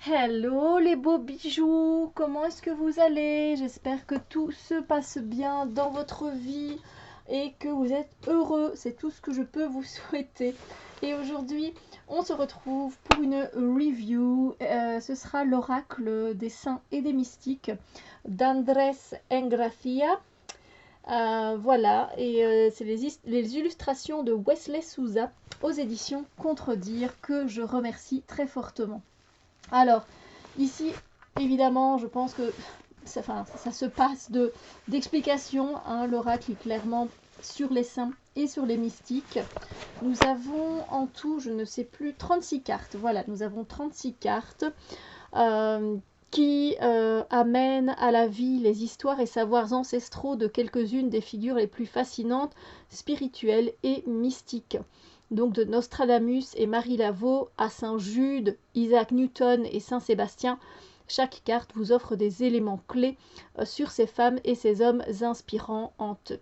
Hello les beaux bijoux, comment est-ce que vous allez? J'espère que tout se passe bien dans votre vie et que vous êtes heureux, c'est tout ce que je peux vous souhaiter. Et aujourd'hui, on se retrouve pour une review. Ce sera l'oracle des saints et des mystiques d'Andrés Engracia. Voilà, et c'est les illustrations de Wesley Souza aux éditions Contredire que je remercie très fortement. Alors, ici, évidemment, je pense que ça se passe d'explications. Hein, l'oracle est clairement sur les saints et sur les mystiques. Nous avons en tout, je ne sais plus, 36 cartes. Voilà, nous avons 36 cartes qui amènent à la vie les histoires et savoirs ancestraux de quelques-unes des figures les plus fascinantes, spirituelles et mystiques. Donc de Nostradamus et Marie Laveau à Saint Jude, Isaac Newton et Saint Sébastien, chaque carte vous offre des éléments clés sur ces femmes et ces hommes inspirants en eux.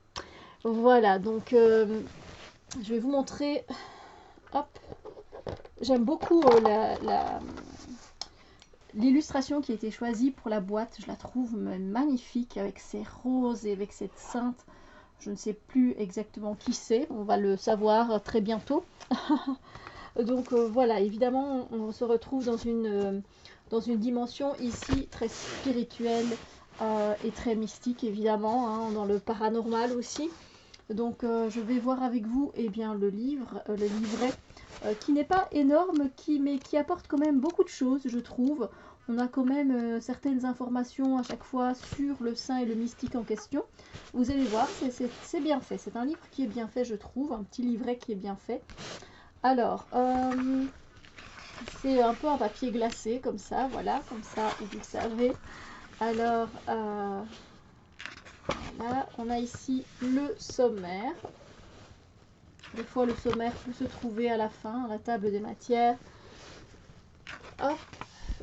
Voilà, donc je vais vous montrer. Hop, j'aime beaucoup l'illustration qui a été choisie pour la boîte. Je la trouve magnifique avec ces roses et avec cette sainte. Je ne sais plus exactement qui c'est, on va le savoir très bientôt. Donc voilà, évidemment, on se retrouve dans une dimension ici très spirituelle et très mystique, évidemment, hein, dans le paranormal aussi. Donc je vais voir avec vous le livre, le livret, qui n'est pas énorme, mais qui apporte quand même beaucoup de choses, je trouve. On a quand même certaines informations à chaque fois sur le saint et le mystique en question. Vous allez voir, c'est bien fait. C'est un livre qui est bien fait, je trouve. Un petit livret qui est bien fait. Alors, c'est un peu en papier glacé, comme ça, voilà, comme ça, vous le savez. Alors, voilà, on a ici le sommaire. Des fois, le sommaire peut se trouver à la fin, à la table des matières. Hop,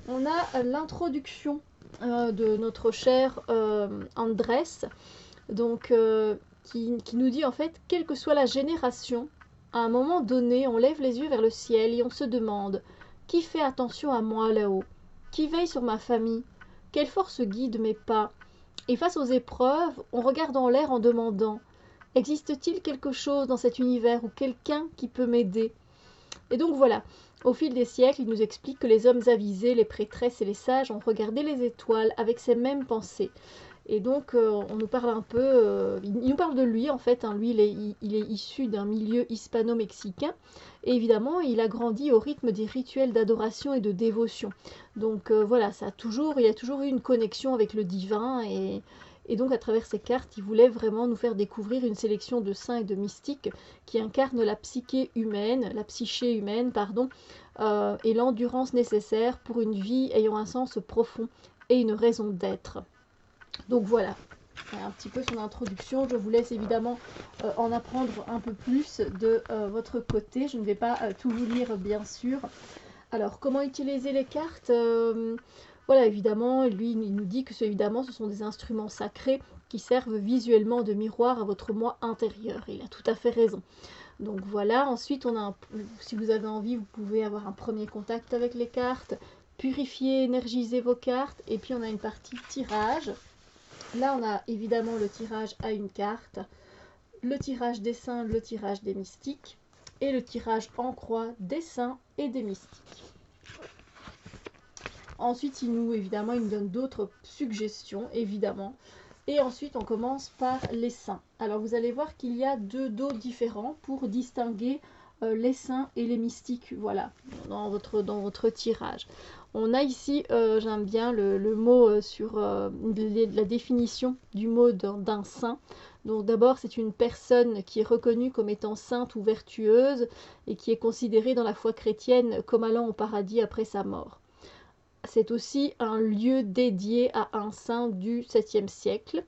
on a l'introduction de notre cher Andrés, donc, qui nous dit en fait, quelle que soit la génération, à un moment donné, on lève les yeux vers le ciel et on se demande qui fait attention à moi là-haut? Qui veille sur ma famille? Quelle force guide mes pas? Et face aux épreuves, on regarde en l'air en demandant existe-t-il quelque chose dans cet univers ou quelqu'un qui peut m'aider? Et donc voilà, au fil des siècles, il nous explique que les hommes avisés, les prêtresses et les sages ont regardé les étoiles avec ces mêmes pensées. Et donc, on nous parle un peu, il nous parle de lui en fait. Hein, lui, il est issu d'un milieu hispano-mexicain. Et évidemment, il a grandi au rythme des rituels d'adoration et de dévotion. Donc voilà, il y a toujours eu une connexion avec le divin. Et donc, à travers ces cartes, il voulait vraiment nous faire découvrir une sélection de saints et de mystiques qui incarnent la psyché humaine, la psyché humaine, pardon, et l'endurance nécessaire pour une vie ayant un sens profond et une raison d'être. Donc voilà, c'est un petit peu son introduction. Je vous laisse évidemment en apprendre un peu plus de votre côté. Je ne vais pas tout vous lire, bien sûr. Alors, comment utiliser les cartes? Voilà, évidemment, lui, il nous dit que évidemment, ce sont des instruments sacrés qui servent visuellement de miroir à votre moi intérieur. Il a tout à fait raison. Donc voilà, ensuite, si vous avez envie, vous pouvez avoir un premier contact avec les cartes, purifier, énergiser vos cartes, et puis on a une partie tirage. Là, on a évidemment le tirage à une carte, le tirage des saints, le tirage des mystiques, et le tirage en croix des saints et des mystiques. Ensuite, il nous donne d'autres suggestions, évidemment. Et ensuite, on commence par les saints. Alors, vous allez voir qu'il y a deux dos différents pour distinguer les saints et les mystiques, voilà, dans votre tirage. On a ici, j'aime bien le mot sur la définition du mot d'un saint. Donc d'abord, c'est une personne qui est reconnue comme étant sainte ou vertueuse et qui est considérée dans la foi chrétienne comme allant au paradis après sa mort. C'est aussi un lieu dédié à un saint du 7e siècle,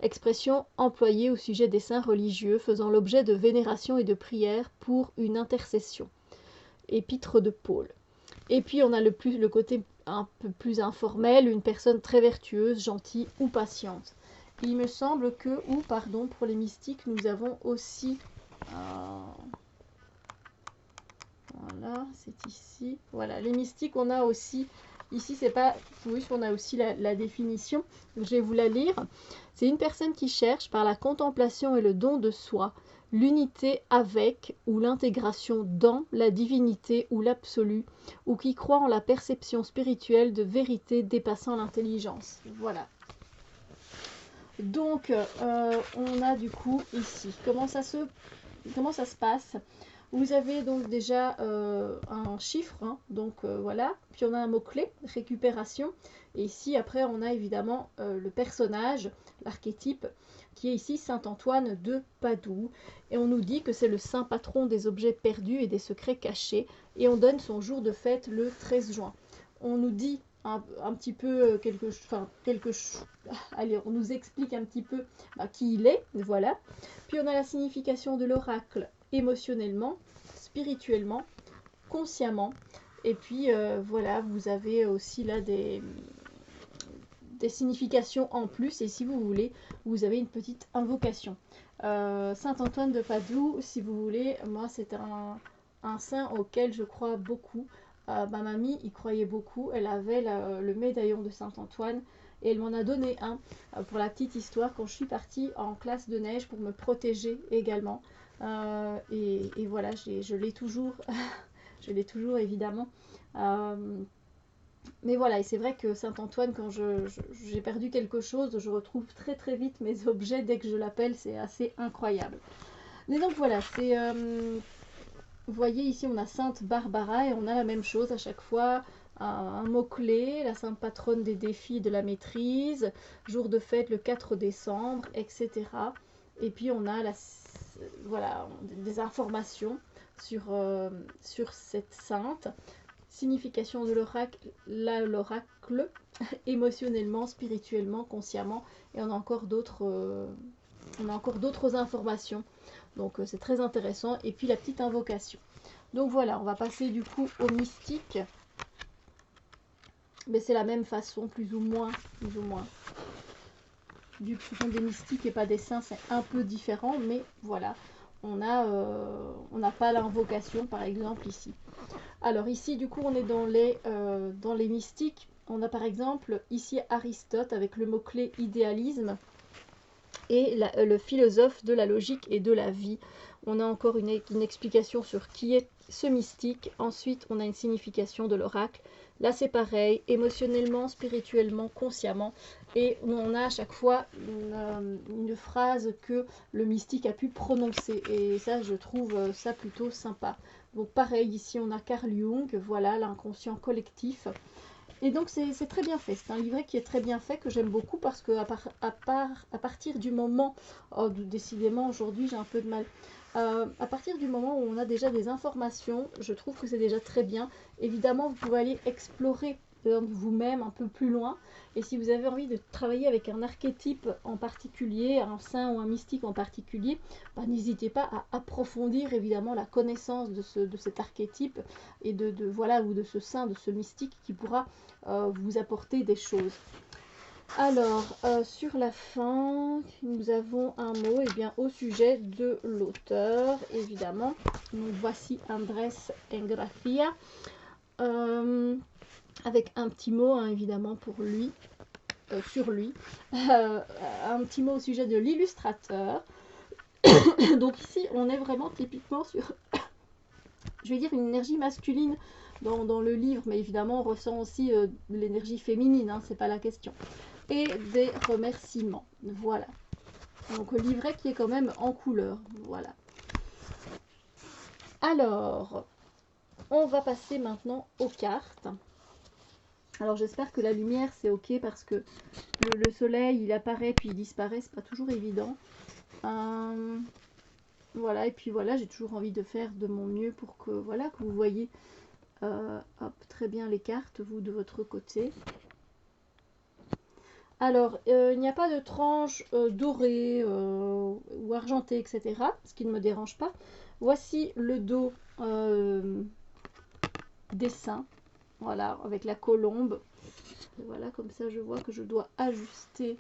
expression employée au sujet des saints religieux faisant l'objet de vénération et de prière pour une intercession. Épître de Paul. Et puis on a le côté un peu plus informel, une personne très vertueuse, gentille ou patiente. Et il me semble que, pour les mystiques, nous avons aussi... voilà, c'est ici. Voilà, les mystiques, on a aussi ici c'est pas, oui, on a aussi la définition, je vais vous la lire. C'est une personne qui cherche par la contemplation et le don de soi l'unité avec ou l'intégration dans la divinité ou l'absolu, ou qui croit en la perception spirituelle de vérité dépassant l'intelligence. Voilà. Donc, on a du coup ici, comment ça se passe? Vous avez donc déjà un chiffre, hein, donc voilà, puis on a un mot-clé, récupération, et ici après on a évidemment le personnage, l'archétype, qui est ici Saint Antoine de Padoue, et on nous dit que c'est le saint patron des objets perdus et des secrets cachés, et on donne son jour de fête le 13 juin. On nous dit un petit peu allez, on nous explique un petit peu qui il est, voilà. Puis on a la signification de l'oracle émotionnellement, spirituellement, consciemment. Et puis voilà, vous avez aussi là des significations en plus. Et si vous voulez, vous avez une petite invocation. Saint Antoine de Padoue, si vous voulez, moi c'est un saint auquel je crois beaucoup. Ma mamie y croyait beaucoup. Elle avait le médaillon de Saint Antoine. Et elle m'en a donné un, pour la petite histoire, quand je suis partie en classe de neige pour me protéger également. Et voilà, je l'ai toujours, je l'ai toujours évidemment. Mais voilà, et c'est vrai que Saint-Antoine, quand j'ai perdu quelque chose, je retrouve très très vite mes objets dès que je l'appelle, c'est assez incroyable. Mais donc voilà, c'est... vous voyez ici on a Sainte Barbara et on a la même chose à chaque fois. Un mot-clé, la sainte patronne des défis de la maîtrise, jour de fête le 4 décembre, etc. Et puis on a voilà, des informations sur cette sainte. Signification de l'oracle, émotionnellement, spirituellement, consciemment. Et on a encore d'autres informations. Donc c'est très intéressant. Et puis la petite invocation. Donc voilà, on va passer du coup au mystique. Mais c'est la même façon, plus ou moins. Vu que ce sont des mystiques et pas des saints, c'est un peu différent, mais voilà. On n'a pas l'invocation, par exemple, ici. Alors ici, du coup, on est dans les mystiques. On a par exemple ici Aristote avec le mot-clé idéalisme et le philosophe de la logique et de la vie. On a encore une explication sur qui est ce mystique. Ensuite, on a une signification de l'oracle. Là, c'est pareil, émotionnellement, spirituellement, consciemment. Et on a à chaque fois une phrase que le mystique a pu prononcer. Et ça, je trouve ça plutôt sympa. Donc pareil, ici, on a Carl Jung, voilà, l'inconscient collectif. Et donc c'est très bien fait, c'est un livret qui est très bien fait, que j'aime beaucoup parce que à partir du moment, décidément aujourd'hui j'ai un peu de mal, à partir du moment où on a déjà des informations, je trouve que c'est déjà très bien. Évidemment vous pouvez aller explorer vous-même un peu plus loin, et si vous avez envie de travailler avec un archétype en particulier, un saint ou un mystique en particulier, n'hésitez pas à approfondir évidemment la connaissance de cet archétype et voilà, ou de ce saint, de ce mystique qui pourra vous apporter des choses. Alors, sur la fin, nous avons un mot au sujet de l'auteur, évidemment. Donc, voici Andrés Engracia, avec un petit mot, hein, évidemment, pour lui, sur lui. Un petit mot au sujet de l'illustrateur. Donc ici, on est vraiment typiquement sur, je vais dire, une énergie masculine dans le livre, mais évidemment, on ressent aussi l'énergie féminine, hein, c'est pas la question. Et des remerciements, voilà. Donc le livret qui est quand même en couleur, voilà. Alors, on va passer maintenant aux cartes. Alors j'espère que la lumière c'est ok parce que le soleil il apparaît puis il disparaît, c'est pas toujours évident. Voilà, et puis voilà, j'ai toujours envie de faire de mon mieux pour que, voilà, que vous voyez très bien les cartes, vous de votre côté. Alors, il n'y a pas de tranche dorée ou argentée, etc., ce qui ne me dérange pas. Voici le dos dessin, voilà, avec la colombe. Voilà, comme ça je vois que je dois ajuster